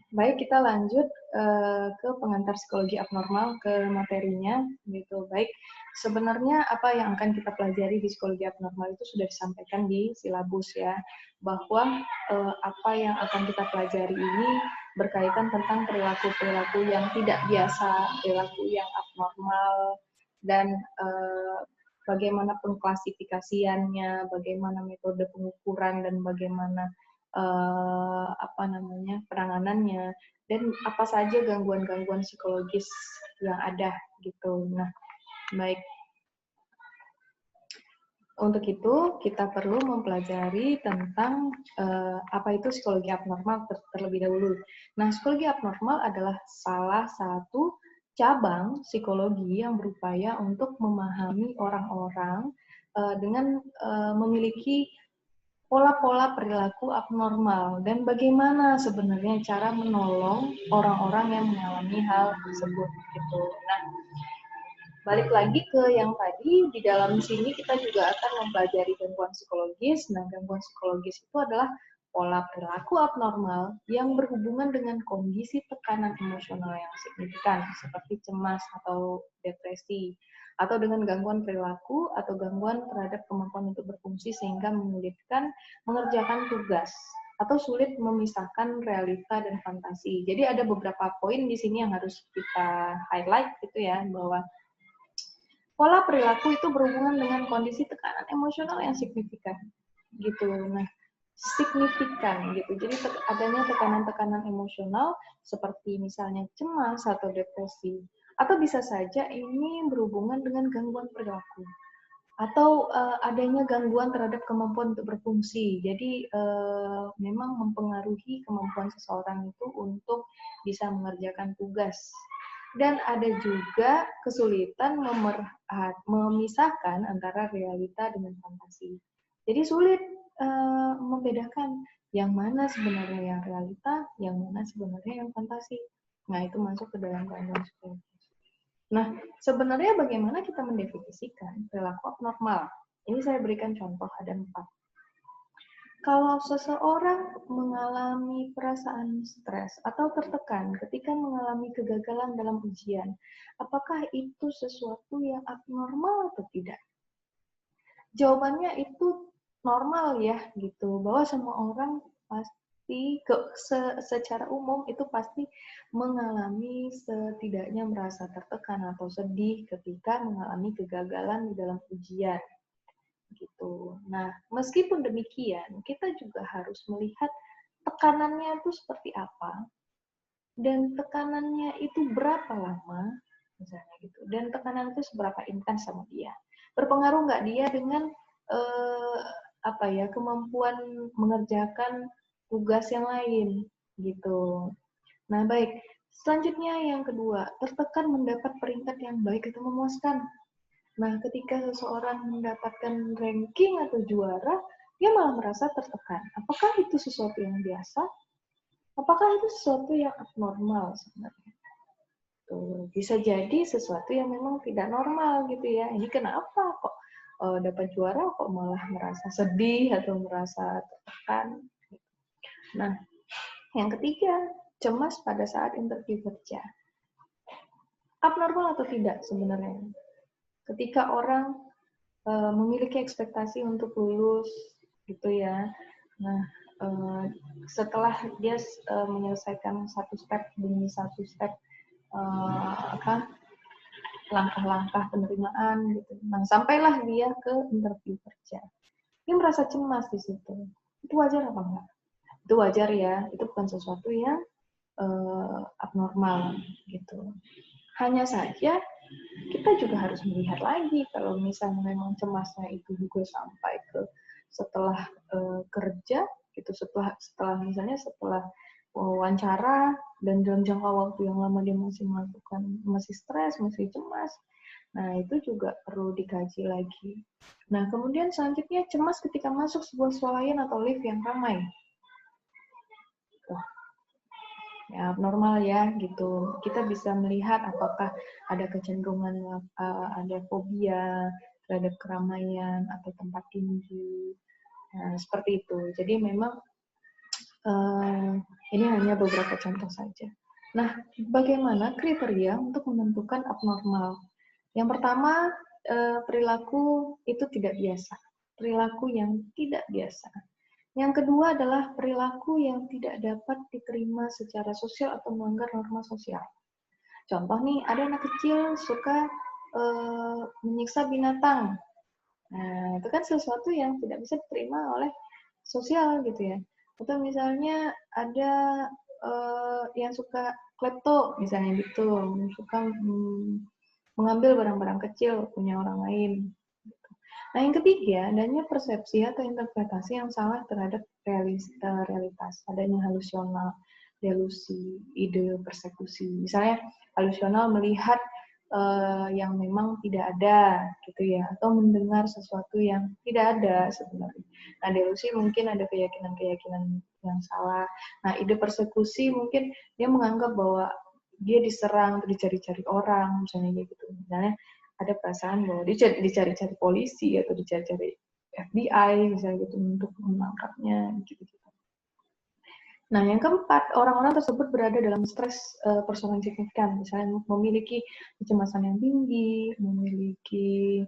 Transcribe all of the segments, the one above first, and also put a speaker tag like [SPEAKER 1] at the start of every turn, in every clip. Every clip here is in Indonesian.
[SPEAKER 1] Baik, kita lanjut ke pengantar psikologi abnormal, ke materinya, gitu. Baik, sebenarnya apa yang akan kita pelajari di psikologi abnormal itu sudah disampaikan di silabus ya, bahwa apa yang akan kita pelajari ini berkaitan tentang perilaku-perilaku yang tidak biasa, perilaku yang abnormal, dan bagaimana pengklasifikasiannya, bagaimana metode pengukuran, dan bagaimana penanganannya, dan apa saja gangguan-gangguan psikologis yang ada gitu. Nah, baik. Untuk itu kita perlu mempelajari tentang apa itu psikologi abnormal terlebih dahulu. Nah, psikologi abnormal adalah salah satu cabang psikologi yang berupaya untuk memahami orang-orang dengan memiliki pola-pola perilaku abnormal dan bagaimana sebenarnya cara menolong orang-orang yang mengalami hal tersebut gitu. Nah, balik lagi ke yang tadi, di dalam sini kita juga akan mempelajari gangguan psikologis. Nah, gangguan psikologis itu adalah pola perilaku abnormal yang berhubungan dengan kondisi tekanan emosional yang signifikan seperti cemas atau depresi, atau dengan gangguan perilaku atau gangguan terhadap kemampuan untuk berfungsi sehingga menyulitkan mengerjakan tugas atau sulit memisahkan realita dan fantasi. Jadi ada beberapa poin di sini yang harus kita highlight gitu ya, bahwa pola perilaku itu berhubungan dengan kondisi tekanan emosional yang signifikan gitu. Nah, signifikan gitu. Jadi adanya tekanan-tekanan emosional seperti misalnya cemas atau depresi, atau bisa saja ini berhubungan dengan gangguan perilaku atau adanya gangguan terhadap kemampuan untuk berfungsi. Jadi memang mempengaruhi kemampuan seseorang itu untuk bisa mengerjakan tugas. Dan ada juga kesulitan memisahkan antara realita dengan fantasi. Jadi sulit membedakan yang mana sebenarnya yang realita, yang mana sebenarnya yang fantasi. Nah, itu masuk ke dalam gangguan psikologis. Nah, sebenarnya bagaimana kita mendefinisikan perilaku abnormal? Ini saya berikan contoh, ada 4. Kalau seseorang mengalami perasaan stres atau tertekan ketika mengalami kegagalan dalam ujian, apakah itu sesuatu yang abnormal atau tidak? Jawabannya itu normal ya, gitu. Bahwa semua orang pasti secara umum itu pasti mengalami setidaknya merasa tertekan atau sedih ketika mengalami kegagalan di dalam ujian gitu. Nah, meskipun demikian, kita juga harus melihat tekanannya itu seperti apa dan tekanannya itu berapa lama, misalnya gitu. Dan tekanan itu seberapa intens sama dia. Berpengaruh nggak dia dengan kemampuan mengerjakan tugas yang lain gitu. Nah, baik. Selanjutnya yang kedua, tertekan mendapat peringkat yang baik atau memuaskan. Nah, ketika seseorang mendapatkan ranking atau juara, dia malah merasa tertekan. Apakah itu sesuatu yang biasa? Apakah itu sesuatu yang abnormal sebenarnya? Tuh, bisa jadi sesuatu yang memang tidak normal gitu ya. Ini kenapa kok dapat juara kok malah merasa sedih atau merasa tertekan? Nah, yang ketiga, cemas pada saat interview kerja. Abnormal atau tidak sebenarnya? Ketika orang memiliki ekspektasi untuk lulus gitu ya. Nah, setelah dia menyelesaikan satu step demi satu step langkah-langkah penerimaan gitu. Nah, sampailah dia ke interview kerja. Dia merasa cemas di situ. Itu wajar apa enggak? Itu wajar ya. Itu bukan sesuatu yang abnormal gitu. Hanya saja kita juga harus melihat lagi kalau misalnya memang cemasnya itu juga sampai ke setelah kerja gitu, setelah wawancara dan dalam jangka waktu yang lama dia masih stres, masih cemas. Nah, itu juga perlu dikaji lagi. Nah, kemudian selanjutnya cemas ketika masuk sebuah swalayan atau lift yang ramai. Ya, abnormal ya gitu. Kita bisa melihat apakah ada kecenderungan ada fobia terhadap keramaian atau tempat tinggi. Nah, seperti itu. Jadi memang Ini hanya beberapa contoh saja. Nah, bagaimana kriteria untuk menentukan abnormal? Yang pertama, perilaku itu tidak biasa. Perilaku yang tidak biasa. Yang kedua adalah perilaku yang tidak dapat diterima secara sosial atau melanggar norma sosial. Contoh nih, ada anak kecil suka menyiksa binatang. Nah, itu kan sesuatu yang tidak bisa diterima oleh sosial gitu ya. Atau misalnya ada yang suka klepto misalnya gitu, suka mengambil barang-barang kecil punya orang lain. Nah, yang ketiga, adanya persepsi atau interpretasi yang salah terhadap realitas, adanya halusional, delusi, ide, persekusi. Misalnya, halusional melihat yang memang tidak ada, gitu ya, atau mendengar sesuatu yang tidak ada sebenarnya. Nah, delusi mungkin ada keyakinan-keyakinan yang salah. Nah, ide persekusi mungkin dia menganggap bahwa dia diserang, dicari-cari orang, misalnya gitu. Misalnya, ada perasaan bahwa dicari-cari polisi atau dicari-cari FBI misalnya gitu untuk menangkapnya gitu. Nah, yang keempat, orang-orang tersebut berada dalam stres persoalan signifikan, misalnya memiliki kecemasan yang tinggi, memiliki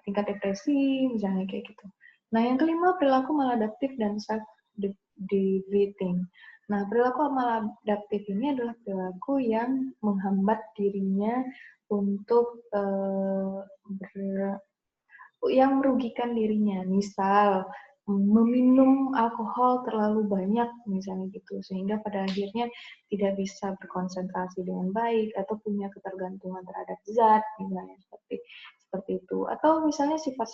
[SPEAKER 1] tingkat depresi, misalnya kayak gitu. Nah, yang kelima, perilaku maladaptif dan self-defeating. Nah, perilaku maladaptif ini adalah perilaku yang menghambat dirinya untuk yang merugikan dirinya. Misal, meminum alkohol terlalu banyak, misalnya gitu, sehingga pada akhirnya tidak bisa berkonsentrasi dengan baik atau punya ketergantungan terhadap zat, misalnya seperti itu. Atau misalnya sifat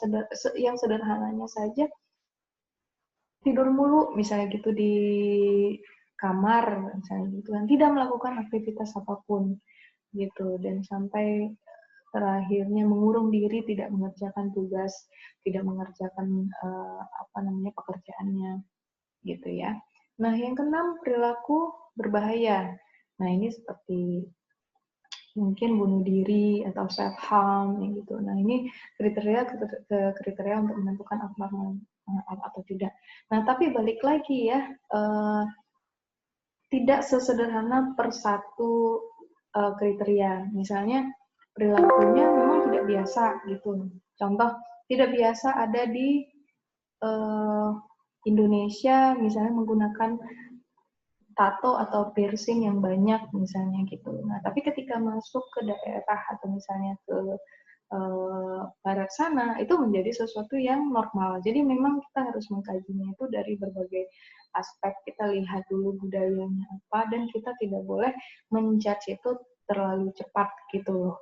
[SPEAKER 1] yang sederhananya saja, tidur mulu, misalnya gitu di kamar, misalnya gitu kan, tidak melakukan aktivitas apapun, gitu, dan sampai terakhirnya mengurung diri, tidak mengerjakan tugas, tidak mengerjakan pekerjaannya, gitu ya. Nah, yang keenam, perilaku berbahaya. Nah, ini seperti mungkin bunuh diri atau self harm gitu. Nah, ini kriteria untuk menentukan abnormal atau tidak. Nah, tapi balik lagi ya, tidak sesederhana per satu kriteria. Misalnya perilakunya memang tidak biasa gitu. Contoh, tidak biasa ada di Indonesia misalnya menggunakan tato atau piercing yang banyak misalnya gitu. Nah, tapi ketika masuk ke daerah atau misalnya ke barat sana, itu menjadi sesuatu yang normal. Jadi memang kita harus mengkajinya itu dari berbagai aspek. Kita lihat dulu budayanya apa, dan kita tidak boleh menjudge itu terlalu cepat gitu loh.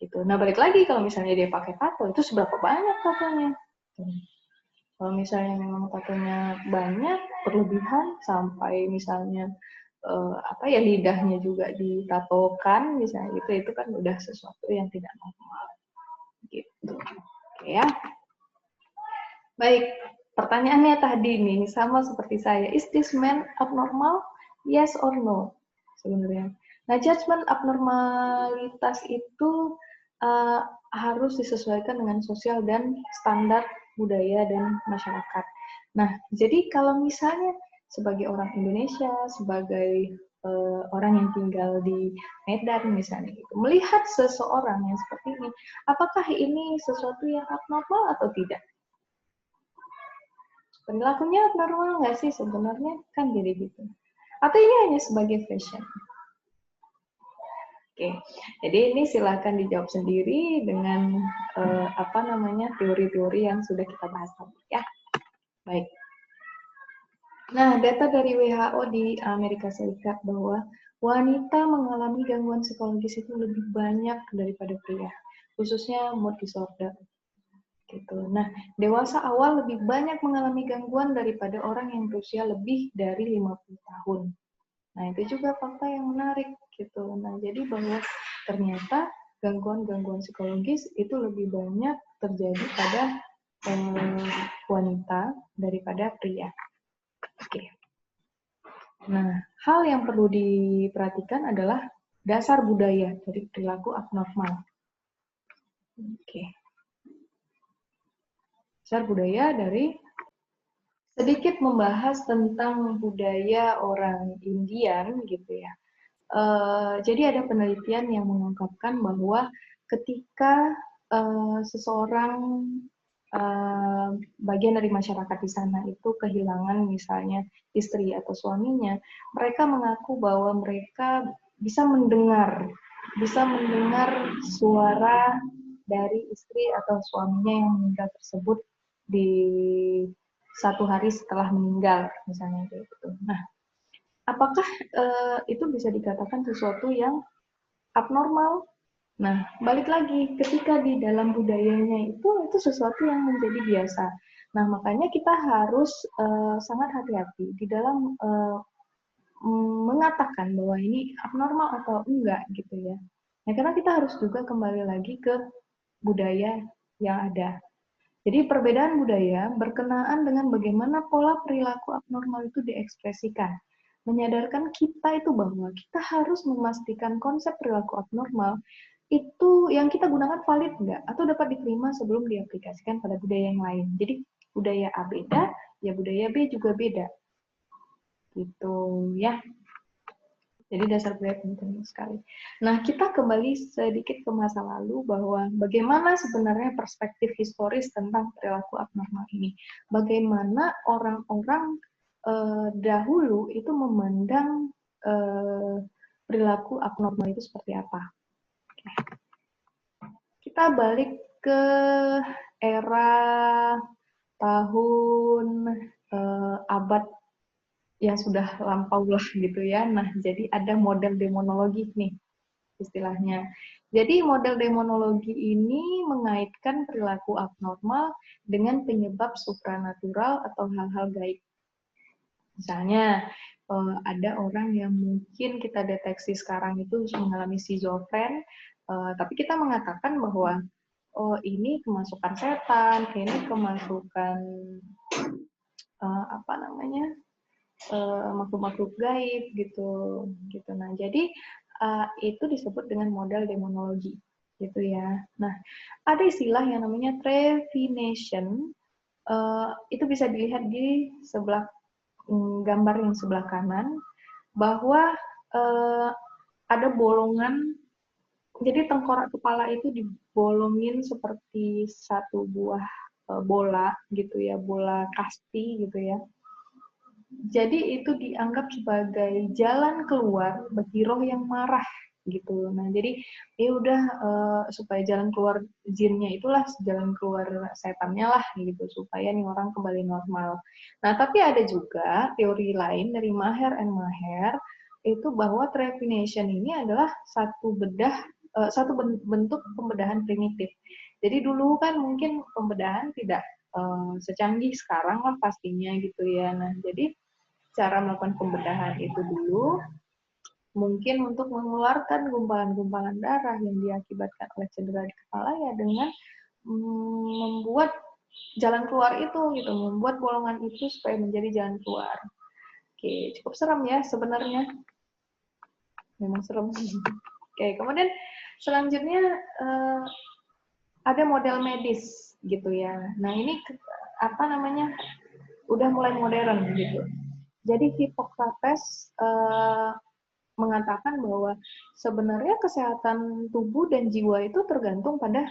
[SPEAKER 1] Gitu. Nah, balik lagi kalau misalnya dia pakai tato, itu seberapa banyak tatonya? Kalau misalnya memang tatonya banyak, berlebihan, sampai misalnya lidahnya juga ditatokan, misalnya itu kan udah sesuatu yang tidak normal. Gitu. Oke ya. Baik, pertanyaannya tadi nih sama seperti saya. Is this man abnormal? Yes or no? Sebenarnya. Nah, judgment abnormalitas itu harus disesuaikan dengan sosial dan standar budaya dan masyarakat. Nah, jadi kalau misalnya sebagai orang Indonesia, sebagai orang yang tinggal di Medan misalnya gitu, melihat seseorang yang seperti ini, apakah ini sesuatu yang abnormal atau tidak? Perilakunya abnormal nggak sih sebenarnya? Kan jadi gitu. Atau ini hanya sebagai fashion? Oke, jadi ini silakan dijawab sendiri dengan teori-teori yang sudah kita bahas tadi ya. Baik. Nah, data dari WHO di Amerika Serikat bahwa wanita mengalami gangguan psikologis itu lebih banyak daripada pria, khususnya mood disorder. Gitu. Nah, dewasa awal lebih banyak mengalami gangguan daripada orang yang berusia lebih dari 50 tahun. Nah, itu juga fakta yang menarik gitu. Nah, jadi bahwa ternyata gangguan-gangguan psikologis itu lebih banyak terjadi pada wanita daripada pria. Oke. Nah, hal yang perlu diperhatikan adalah dasar budaya dari perilaku abnormal. Oke. Dasar budaya dari sedikit membahas tentang budaya orang Indian gitu ya. Jadi ada penelitian yang mengungkapkan bahwa ketika seseorang bagian dari masyarakat di sana itu kehilangan misalnya istri atau suaminya, mereka mengaku bahwa mereka bisa mendengar suara dari istri atau suaminya yang meninggal tersebut di satu hari setelah meninggal, misalnya kayak gitu. Nah, apakah itu bisa dikatakan sesuatu yang abnormal? Nah, balik lagi, ketika di dalam budayanya itu sesuatu yang menjadi biasa. Nah, makanya kita harus sangat hati-hati di dalam mengatakan bahwa ini abnormal atau enggak gitu ya. Nah, karena kita harus juga kembali lagi ke budaya yang ada. Jadi perbedaan budaya berkenaan dengan bagaimana pola perilaku abnormal itu diekspresikan. Menyadarkan kita itu bahwa kita harus memastikan konsep perilaku abnormal itu yang kita gunakan valid enggak atau dapat diterima sebelum diaplikasikan pada budaya yang lain. Jadi budaya A beda, ya budaya B juga beda. Gitu ya. Jadi dasar budaya penting sekali. Nah, kita kembali sedikit ke masa lalu bahwa bagaimana sebenarnya perspektif historis tentang perilaku abnormal ini. Bagaimana orang-orang dahulu itu memandang perilaku abnormal itu seperti apa. Kita balik ke era tahun abad yang sudah lampau lah gitu ya. Nah, jadi ada model demonologi nih istilahnya. Jadi model demonologi ini mengaitkan perilaku abnormal dengan penyebab supranatural atau hal-hal gaib. Misalnya ada orang yang mungkin kita deteksi sekarang itu mengalami schizofren, tapi kita mengatakan bahwa oh ini kemasukan setan, ini kemasukan apa namanya makhluk-makhluk gaib gitu. Nah jadi itu disebut dengan model demonologi gitu ya. Nah ada istilah yang namanya trevination, itu bisa dilihat di sebelah gambar yang sebelah kanan bahwa ada bolongan. Jadi tengkorak kepala itu dibolongin seperti satu buah bola gitu ya, bola kasti gitu ya. Jadi itu dianggap sebagai jalan keluar bagi roh yang marah gitu. Nah, jadi ya udah supaya jalan keluar jinnya itulah jalan keluar setannya lah gitu supaya nih orang kembali normal. Nah, tapi ada juga teori lain dari Maher and Maher itu bahwa trepanation ini adalah satu bentuk pembedahan primitif. Jadi dulu kan mungkin pembedahan tidak secanggih sekarang lah pastinya gitu ya. Nah, jadi cara melakukan pembedahan itu dulu mungkin untuk mengeluarkan gumpalan-gumpalan darah yang diakibatkan oleh cedera di kepala ya dengan membuat jalan keluar itu gitu, membuat bolongan itu supaya menjadi jalan keluar. Oke, cukup serem ya sebenarnya. Memang serem. Oke, kemudian selanjutnya ada model medis gitu ya. Nah, ini apa namanya? Udah mulai modern gitu. Jadi Hippocrates mengatakan bahwa sebenarnya kesehatan tubuh dan jiwa itu tergantung pada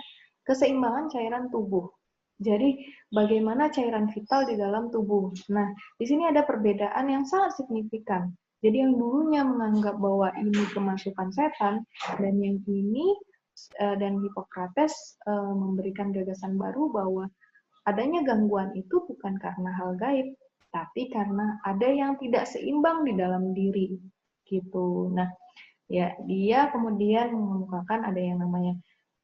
[SPEAKER 1] keseimbangan cairan tubuh. Jadi bagaimana cairan vital di dalam tubuh. Nah, di sini ada perbedaan yang sangat signifikan. Jadi yang dulunya menganggap bahwa ini kemasukan setan dan yang ini dan Hippocrates memberikan gagasan baru bahwa adanya gangguan itu bukan karena hal gaib, tapi karena ada yang tidak seimbang di dalam diri gitu. Nah, ya dia kemudian mengemukakan ada yang namanya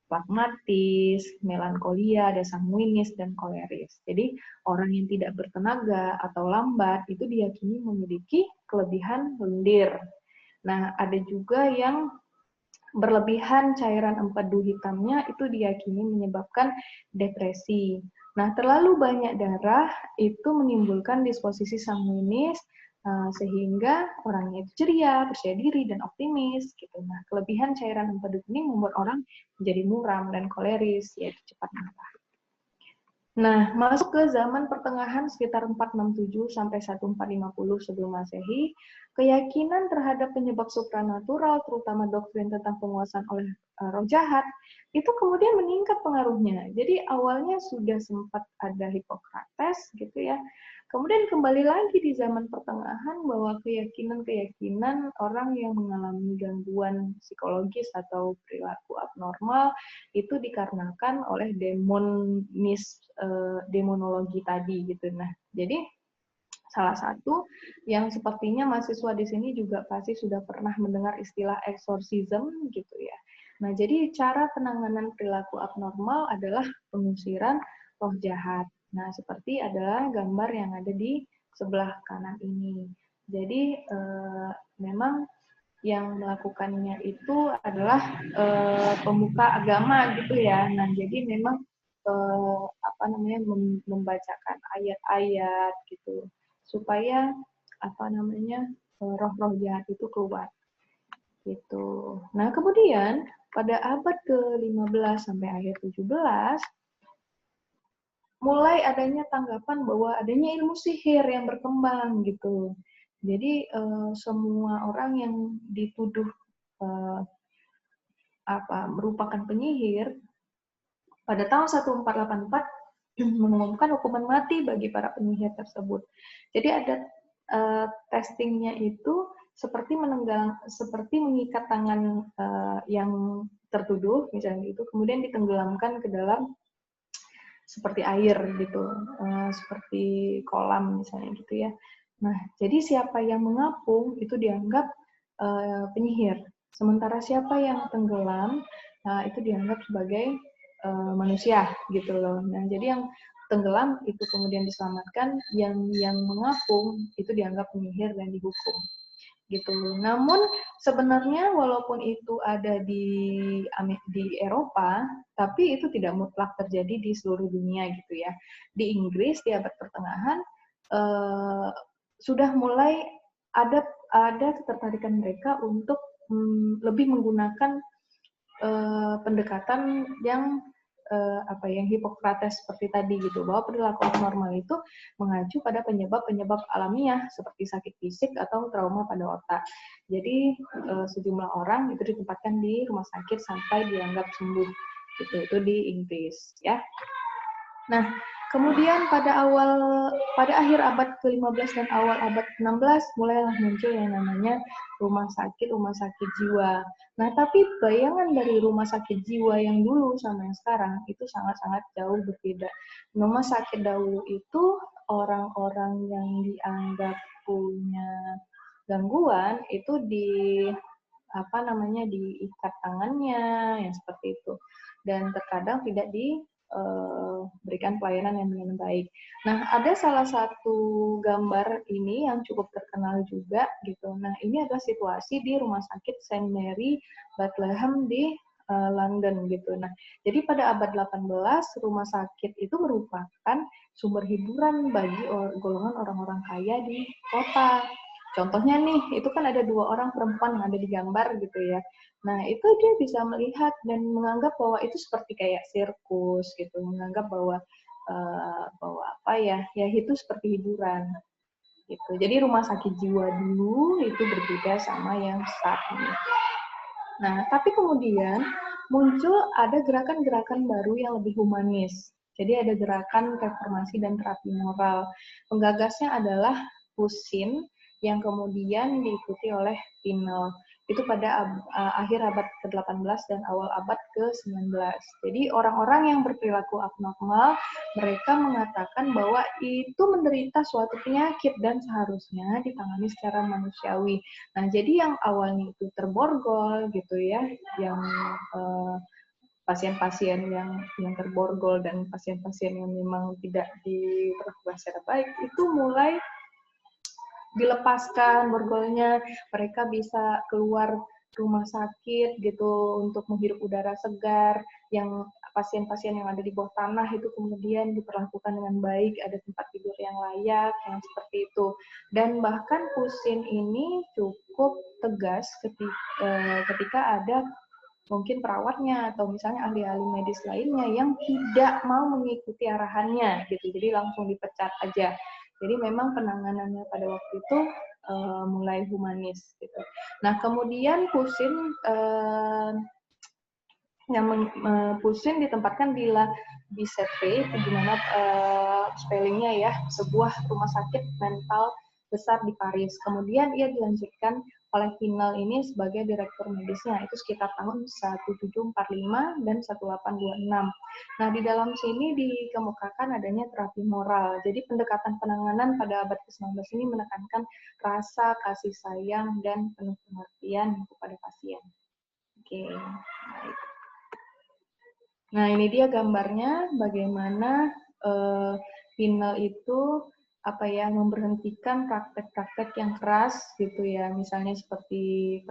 [SPEAKER 1] pragmatis, melankolia, ada sanguinis dan koleris. Jadi orang yang tidak bertenaga atau lambat itu diyakini memiliki kelebihan lendir. Nah, ada juga yang berlebihan cairan empedu hitamnya itu diyakini menyebabkan depresi. Nah, terlalu banyak darah itu menimbulkan disposisi sanguinis sehingga orangnya itu ceria, percaya diri, dan optimis. Gitu. Nah, kelebihan cairan empedu ini membuat orang menjadi muram dan koleris, yaitu cepat marah. Nah, masuk ke zaman pertengahan sekitar 467 sampai 1450 sebelum Masehi, keyakinan terhadap penyebab supranatural, terutama doktrin tentang penguasaan oleh roh jahat, itu kemudian meningkat pengaruhnya. Jadi awalnya sudah sempat ada Hippocrates gitu ya. Kemudian kembali lagi di zaman pertengahan bahwa keyakinan-keyakinan orang yang mengalami gangguan psikologis atau perilaku abnormal itu dikarenakan oleh demonologi tadi gitu. Nah, jadi salah satu yang sepertinya mahasiswa di sini juga pasti sudah pernah mendengar istilah exorcism gitu ya. Nah, jadi cara penanganan perilaku abnormal adalah pengusiran roh jahat. Nah, seperti adalah gambar yang ada di sebelah kanan ini. Jadi memang yang melakukannya itu adalah pemuka agama gitu ya. Nah, jadi memang apa namanya membacakan ayat-ayat gitu supaya apa namanya roh-roh jahat itu keluar gitu. Nah, kemudian pada abad ke-15 sampai akhir 17 mulai adanya tanggapan bahwa adanya ilmu sihir yang berkembang gitu. Jadi semua orang yang dituduh eh, merupakan penyihir pada tahun 1484 mengumumkan hukuman mati bagi para penyihir tersebut. Jadi ada testingnya itu seperti mengikat tangan yang tertuduh misalnya itu kemudian ditenggelamkan ke dalam seperti air gitu, seperti kolam misalnya gitu ya. Nah, jadi siapa yang mengapung itu dianggap penyihir. Sementara siapa yang tenggelam, nah itu dianggap sebagai manusia gitu loh. Nah, jadi yang tenggelam itu kemudian diselamatkan, yang mengapung itu dianggap penyihir dan dihukum gitu. Namun sebenarnya walaupun itu ada di Eropa, tapi itu tidak mutlak terjadi di seluruh dunia gitu ya. Di Inggris di abad pertengahan sudah mulai ada ketertarikan mereka untuk lebih menggunakan pendekatan yang yang Hippocrates seperti tadi gitu, bahwa perilaku abnormal itu mengacu pada penyebab-penyebab alamiah seperti sakit fisik atau trauma pada otak. Jadi sejumlah orang itu ditempatkan di rumah sakit sampai dianggap sembuh gitu. Itu di Inggris ya. Nah, kemudian pada akhir abad ke-15 dan awal abad ke-16 mulailah muncul yang namanya rumah sakit jiwa. Nah, tapi bayangan dari rumah sakit jiwa yang dulu sama yang sekarang itu sangat-sangat jauh berbeda. Rumah sakit dahulu itu orang-orang yang dianggap punya gangguan itu diikat tangannya yang seperti itu dan terkadang tidak diberikan pelayanan yang dengan baik. Nah, ada salah satu gambar ini yang cukup terkenal juga gitu. Nah, ini adalah situasi di Rumah Sakit Saint Mary Bethlehem di London gitu. Nah, jadi pada abad 18 rumah sakit itu merupakan sumber hiburan bagi golongan orang-orang kaya di kota. Contohnya nih, itu kan ada 2 orang perempuan yang ada di gambar gitu ya. Nah, itu dia bisa melihat dan menganggap bahwa itu seperti kayak sirkus gitu, menganggap bahwa ya itu seperti hiburan gitu. Jadi rumah sakit jiwa dulu itu berbeda sama yang saat ini. Nah, tapi kemudian muncul ada gerakan-gerakan baru yang lebih humanis. Jadi ada gerakan reformasi dan terapi moral. Penggagasnya adalah Husin yang kemudian diikuti oleh Pinel. Itu pada akhir abad ke-18 dan awal abad ke-19. Jadi orang-orang yang berperilaku abnormal, mereka mengatakan bahwa itu menderita suatu penyakit dan seharusnya ditangani secara manusiawi. Nah, jadi yang awalnya itu terborgol gitu ya, yang pasien-pasien yang terborgol dan pasien-pasien yang memang tidak diperlakukan secara baik itu mulai dilepaskan borgolnya, mereka bisa keluar rumah sakit gitu untuk menghirup udara segar, yang pasien-pasien yang ada di bawah tanah itu kemudian diperlakukan dengan baik, ada tempat tidur yang layak, yang seperti itu. Dan bahkan Husin ini cukup tegas ketika ada mungkin perawatnya atau misalnya ahli-ahli medis lainnya yang tidak mau mengikuti arahannya gitu, jadi langsung dipecat aja. Jadi memang penanganannya pada waktu itu mulai humanis gitu. Nah kemudian Pusin Pusin ditempatkan di La Bicêtre, di mana spellingnya ya, sebuah rumah sakit mental besar di Paris. Kemudian ia dilanjutkan oleh Pinel ini sebagai direktur medisnya, itu sekitar tahun 1745 dan 1826. Nah, di dalam sini dikemukakan adanya terapi moral. Jadi pendekatan penanganan pada abad ke-19 ini menekankan rasa kasih sayang dan penuh pengertian kepada pasien. Oke, baik. Nah, ini dia gambarnya bagaimana Pinel itu memberhentikan praktek-praktek yang keras gitu ya, misalnya seperti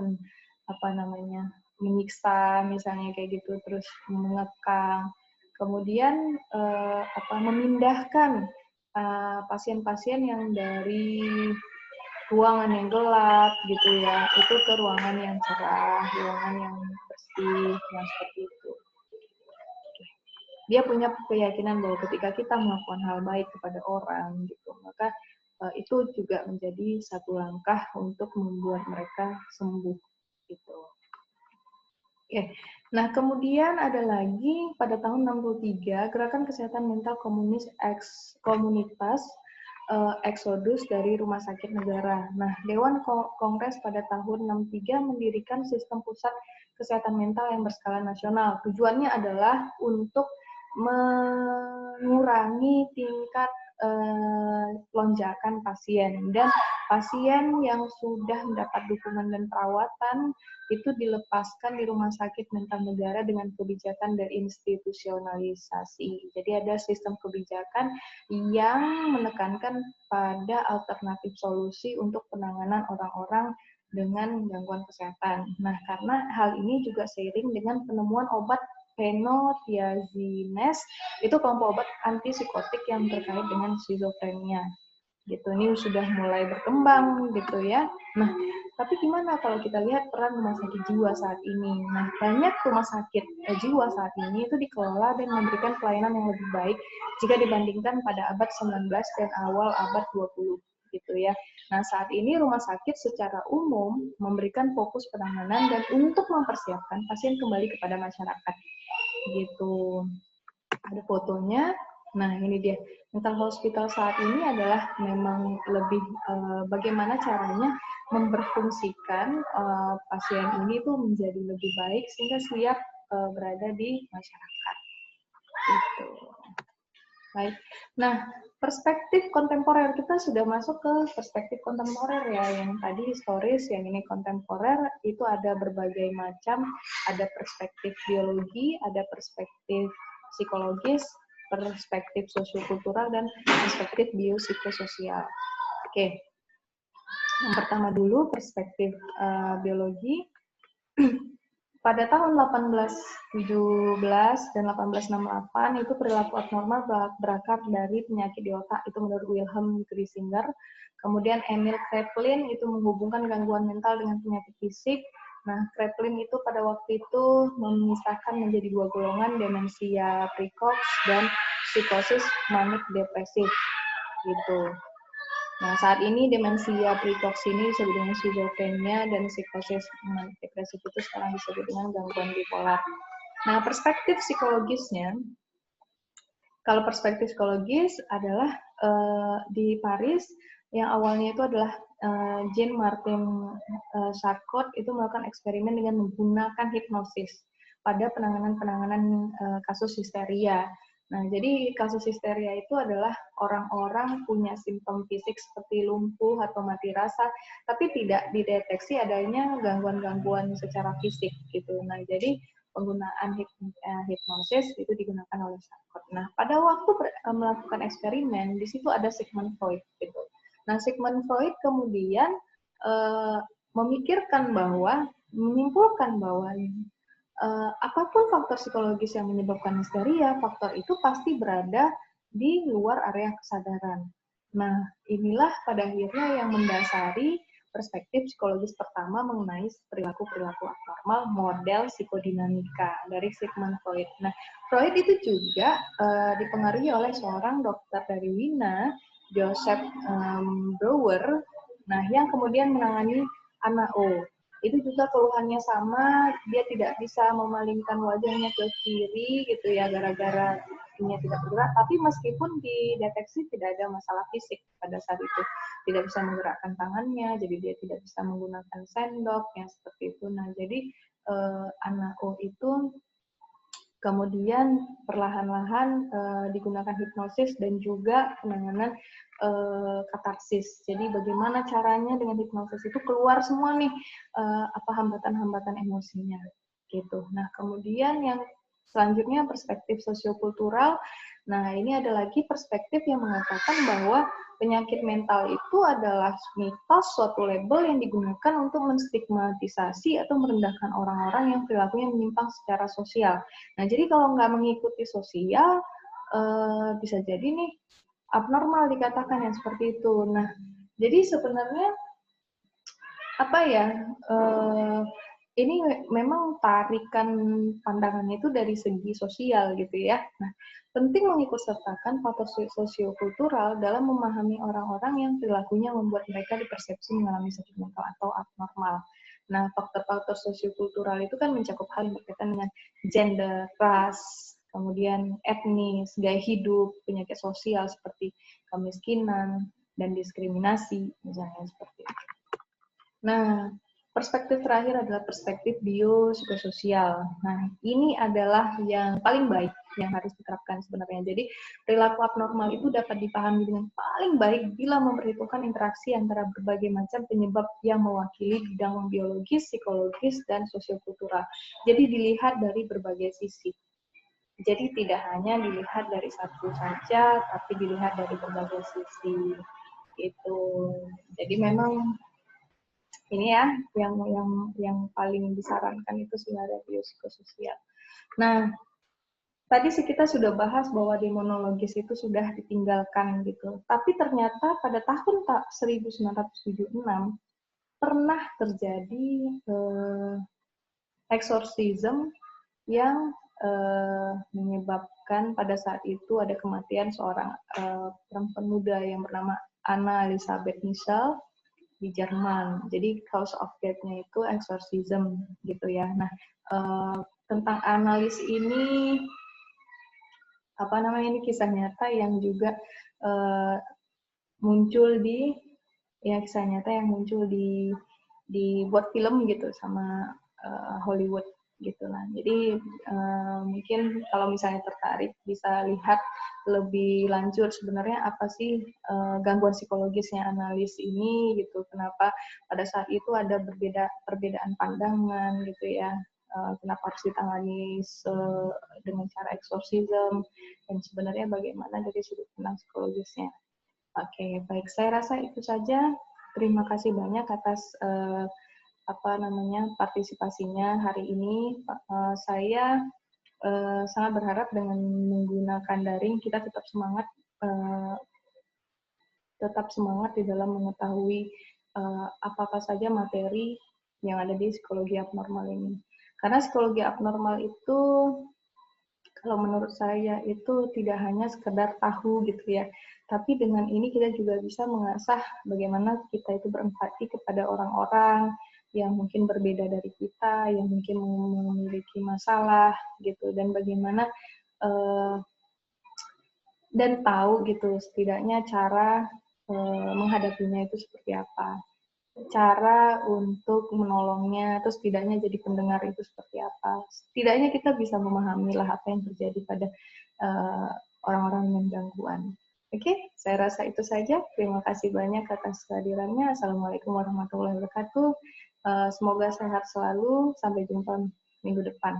[SPEAKER 1] menyiksa misalnya kayak gitu, terus mengekang, kemudian memindahkan pasien-pasien yang dari ruangan yang gelap gitu ya, itu ke ruangan yang cerah, ruangan yang bersih, yang seperti itu. Dia punya keyakinan bahwa ketika kita melakukan hal baik kepada orang gitu, maka itu juga menjadi satu langkah untuk membuat mereka sembuh gitu. Oke. Nah, kemudian ada lagi pada tahun 63 Gerakan Kesehatan Mental Komunitas Exodus dari Rumah Sakit Negara. Nah, Dewan Kongres pada tahun 63 mendirikan sistem pusat kesehatan mental yang berskala nasional. Tujuannya adalah untuk mengurangi tingkat lonjakan pasien, dan pasien yang sudah mendapat dukungan dan perawatan itu dilepaskan di rumah sakit mental negara dengan kebijakan deinstitusionalisasi. Jadi ada sistem kebijakan yang menekankan pada alternatif solusi untuk penanganan orang-orang dengan gangguan kesehatan. Nah, karena hal ini juga seiring dengan penemuan obat phenothiazines, itu kelompok obat antipsikotik yang terkait dengan skizofrenia. Gitu, ini sudah mulai berkembang gitu ya. Nah, tapi gimana kalau kita lihat peran rumah sakit jiwa saat ini? Nah, banyak rumah sakit jiwa saat ini itu dikelola dan memberikan pelayanan yang lebih baik jika dibandingkan pada abad 19 dan awal abad 20 gitu ya. Nah, saat ini rumah sakit secara umum memberikan fokus penanganan dan untuk mempersiapkan pasien kembali kepada masyarakat. Gitu. Ada fotonya. Nah, ini dia. Mental hospital saat ini adalah memang lebih bagaimana caranya memberfungsikan pasien ini tuh menjadi lebih baik sehingga siap berada di masyarakat. Itu. Baik. Nah, perspektif kontemporer, kita sudah masuk ke perspektif kontemporer ya, yang tadi historis, yang ini kontemporer, itu ada berbagai macam, ada perspektif biologi, ada perspektif psikologis, perspektif sosiokultural, dan perspektif biopsikososial. Oke, yang pertama dulu perspektif biologi. Pada tahun 1817 dan 1868 itu perilaku abnormal berakar dari penyakit di otak, itu menurut Wilhelm Griesinger. Kemudian Emil Kraepelin itu menghubungkan gangguan mental dengan penyakit fisik. Nah, Kraepelin itu pada waktu itu memisahkan menjadi dua golongan, demensia precox dan psikosis manik depresif gitu. Nah, saat ini demensia precox ini disebut dengan skizofrenia, dan psikosis manik depresif itu sekarang disebut dengan gangguan bipolar. Nah, perspektif psikologisnya, kalau perspektif psikologis adalah di Paris, yang awalnya itu adalah Jean-Martin Charcot itu melakukan eksperimen dengan menggunakan hipnosis pada penanganan kasus histeria. Nah, jadi kasus histeria itu adalah orang-orang punya simptom fisik seperti lumpuh atau mati rasa, tapi tidak dideteksi adanya gangguan-gangguan secara fisik gitu. Nah, jadi penggunaan hipnosis itu digunakan oleh Charcot. Nah, pada waktu melakukan eksperimen, di situ ada Sigmund Freud gitu. Nah, Sigmund Freud kemudian menyimpulkan bahwa apapun faktor psikologis yang menyebabkan histeria, faktor itu pasti berada di luar area kesadaran. Nah, inilah pada akhirnya yang mendasari perspektif psikologis pertama mengenai perilaku-perilaku abnormal model psikodinamika dari Sigmund Freud. Nah, Freud itu juga dipengaruhi oleh seorang dokter dari Wina, Joseph Breuer, nah yang kemudian menangani Anna O. Itu juga keluhannya sama, dia tidak bisa memalingkan wajahnya ke kiri gitu ya, gara-gara kakinya tidak bergerak, tapi meskipun dideteksi tidak ada masalah fisik pada saat itu, tidak bisa menggerakkan tangannya, jadi dia tidak bisa menggunakan sendok yang seperti itu. Nah, jadi Anna O itu kemudian perlahan-lahan digunakan hipnosis dan juga penanganan katarsis. Jadi bagaimana caranya dengan hipnosis itu keluar semua nih apa hambatan-hambatan emosinya gitu. Nah, kemudian yang selanjutnya perspektif sosiokultural. Nah, ini ada lagi perspektif yang mengatakan bahwa penyakit mental itu adalah mitos, suatu label yang digunakan untuk menstigmatisasi atau merendahkan orang-orang yang perilakunya menyimpang secara sosial. Nah, jadi kalau nggak mengikuti sosial, bisa jadi nih abnormal dikatakan yang seperti itu. Nah, jadi sebenarnya apa ya? Ini memang tarikan pandangannya itu dari segi sosial gitu ya. Nah, penting mengikutsertakan faktor sosiokultural dalam memahami orang-orang yang perilakunya membuat mereka dipersepsi mengalami sakit mental atau abnormal. Nah, faktor-faktor sosiokultural itu kan mencakup hal yang berkaitan dengan gender, ras, kemudian etnis, gaya hidup, penyakit sosial seperti kemiskinan, dan diskriminasi, misalnya seperti itu. Nah, perspektif terakhir adalah perspektif biopsikososial. Nah, ini adalah yang paling baik yang harus diterapkan sebenarnya. Jadi, perilaku abnormal itu dapat dipahami dengan paling baik bila memperhitungkan interaksi antara berbagai macam penyebab yang mewakili bidang biologis, psikologis, dan sosiokultural. Jadi, dilihat dari berbagai sisi. Jadi, tidak hanya dilihat dari satu saja, tapi dilihat dari berbagai sisi. Gitu. Jadi, memang ini ya yang paling disarankan itu sebenarnya biopsikososial. Nah, tadi sih kita sudah bahas bahwa demonologis itu sudah ditinggalkan gitu. Tapi ternyata pada tahun 1976 pernah terjadi exorcism yang menyebabkan pada saat itu ada kematian seorang perempuan muda yang bernama Anna Elisabeth Michel di Jerman. Jadi cause of death-nya itu exorcism gitu ya. Nah, tentang analis ini apa namanya, ini kisah nyata yang juga muncul di kisah nyata yang muncul di buat film gitu sama Hollywood gitu lah. Jadi mungkin kalau misalnya tertarik bisa lihat lebih lanjut sebenarnya apa sih gangguan psikologisnya analis ini gitu. Kenapa pada saat itu ada perbedaan pandangan gitu ya. Kenapa harus ditangani dengan cara exorcism dan sebenarnya bagaimana dari sudut pandang psikologisnya. Oke, baik. Saya rasa itu saja. Terima kasih banyak atas partisipasinya hari ini. Saya sangat berharap dengan menggunakan daring kita tetap semangat di dalam mengetahui apa-apa saja materi yang ada di psikologi abnormal ini. Karena psikologi abnormal itu kalau menurut saya itu tidak hanya sekedar tahu gitu ya, tapi dengan ini kita juga bisa mengasah bagaimana kita itu berempati kepada orang-orang yang mungkin berbeda dari kita, yang mungkin memiliki masalah gitu, dan bagaimana dan tahu gitu setidaknya cara menghadapinya itu seperti apa, cara untuk menolongnya, terus setidaknya jadi pendengar itu seperti apa. Setidaknya kita bisa memahami lah apa yang terjadi pada orang-orang dengan gangguan. Oke, saya rasa itu saja. Terima kasih banyak atas kehadirannya. Assalamualaikum warahmatullahi wabarakatuh. Semoga sehat selalu. Sampai jumpa minggu depan.